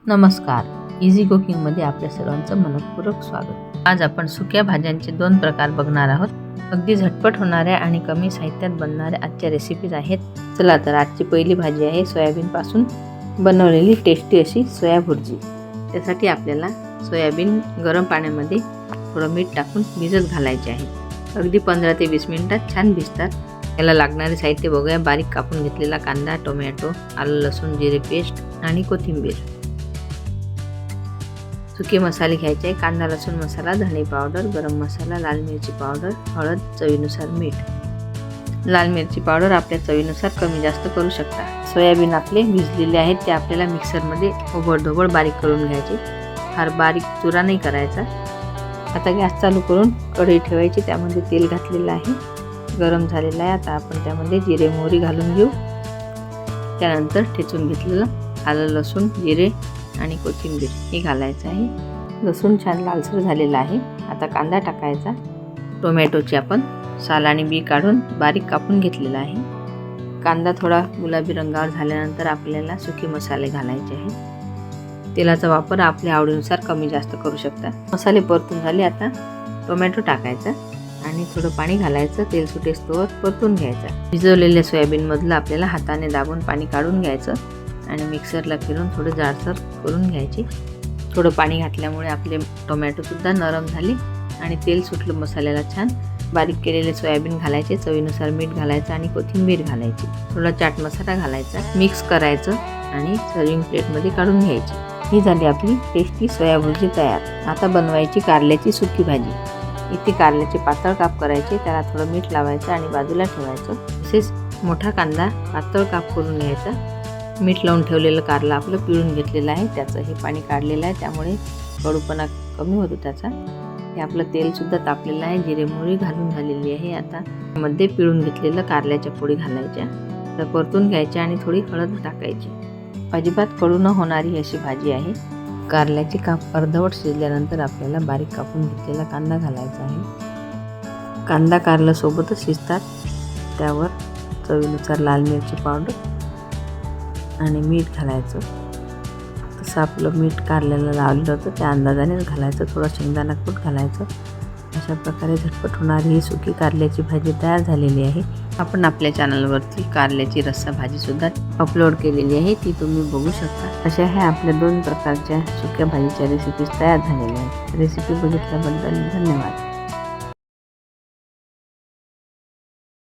नमस्कार, इझी कुकिंगमध्ये आपल्या सर्वांचं मनपूर्वक स्वागत. आज आपण सुक्या भाज्यांचे 2 प्रकार बघणार आहोत. अगदी झटपट होणाऱ्या आणि कमी साहित्यात बनणाऱ्या आजच्या रेसिपीज आहेत. चला तर आजची पहिली भाजी आहे सोयाबीनपासून बनवलेली टेस्टी अशी सोया भुर्जी. त्यासाठी आपल्याला सोयाबीन गरम पाण्यामध्ये थोडं मीठ टाकून भिजत घालायचे आहे. अगदी 15 ते 20 मिनिटात छान भिजतात. याला लागणारे साहित्य बघूया. बारीक कापून घेतलेला कांदा, टोमॅटो, आलं लसूण जिरे पेस्ट आणि कोथिंबीर. सुके मसाले घ्यायचे आहे. कांदा लसूण मसाला, धणे पावडर, गरम मसाला, लाल मिरची पावडर, हळद, चवीनुसार मीठ. लाल मिरची पावडर आपल्या चवीनुसार कमी जास्त करू शकता. सोयाबीन आपले भिजलेले आहेत ते आपल्याला मिक्सरमध्ये ओबडधोबड बारीक करून घ्यायचे. फार बारीक चुरा नाही करायचा. आता गॅस चालू करून कढई ठेवायची. त्यामध्ये तेल घातलेलं आहे, गरम झालेलं आहे. आता आपण त्यामध्ये जिरे मोहरी घालून घेऊ. त्यानंतर ठेचून घेतलेलं आलं लसूण जिरे आणि कोथिंबीर हे घालायचं आहे. लसूण छान लालसर झालेला आहे. आता कांदा टाकायचा. टोमॅटोची आपण साल आणि बी काढून बारीक कापून घेतलेला आहे. कांदा थोडा गुलाबी रंगावर झाल्यानंतर आपल्याला सुके मसाले घालायचे आहे. तेलाचा वापर आपल्या आवडीनुसार कमी जास्त करू शकता. मसाले परतून झाले. आता टोमॅटो टाकायचा आणि थोडं पाणी घालायचं. तेल सुटेस्तोवर परतून घ्यायचा. भिजवलेल्या सोयाबीनमधलं आपल्याला हाताने दाबून पाणी काढून घ्यायचं आणि मिक्सरला फिरून थोडे जाडसर करून घ्यायचे. थोडं पाणी घातल्यामुळे आपले टोमॅटोसुद्धा नरम झाले आणि तेल सुटलं मसाल्याला छान. बारीक केलेले सोयाबीन घालायचे, चवीनुसार मीठ घालायचं आणि कोथिंबीर घालायची. थोडा चाट मसाला घालायचा. मिक्स करायचं आणि सर्विंग प्लेटमध्ये काढून घ्यायची. ही झाली आपली टेस्टी सोया भुर्जी तयार. आता बनवायची कारल्याची सुकी भाजी. इथे कारल्याचे पातळ काप करायचे, त्याला थोडं मीठ लावायचं आणि बाजूला ठेवायचं. तसेच मोठा कांदा पातळ काप करून घ्यायचा. मीठ लावून ठेवलेलं कारलं आपलं पिळून घेतलेलं आहे. त्याचं हे पाणी काढलेलं आहे, त्यामुळे कडूपणा कमी होतो त्याचा. हे आपलं तेलसुद्धा तापलेलं आहे. जिरे मोहरी घालून झालेली आहे. आता मध्ये पिळून घेतलेलं कारल्याच्या पोळी घालायच्या, तर परतून घ्यायच्या आणि थोडी हळद टाकायची. अजिबात कडू न होणारी अशी भाजी आहे. कारल्याचे काप अर्धवट शिजल्यानंतर आपल्याला बारीक कापून घेतलेला कांदा घालायचा आहे. कांदा कारलं सोबतच शिजतात. त्यावर चवीनुसार लाल मिरची पावडर आणि मीठ घालायचं. तसं आपलं मीठ कारल्याला लावलेलं होतं त्या अंदाजानेच घालायचं. थोडं शेंगदाणा कूट घालायचं. अशा प्रकारे झटपट होणारी ही सुकी कारल्याची भाजी तयार झालेली आहे. आपण आपल्या चॅनलवरती कारल्याची रस्सा भाजीसुद्धा अपलोड केलेली आहे, ती तुम्ही बघू शकता. अशा ह्या आपल्या 2 प्रकारच्या सुक्या भाजीच्या रेसिपीज तयार झालेल्या आहेत. रेसिपी बघितल्याबद्दल धन्यवाद.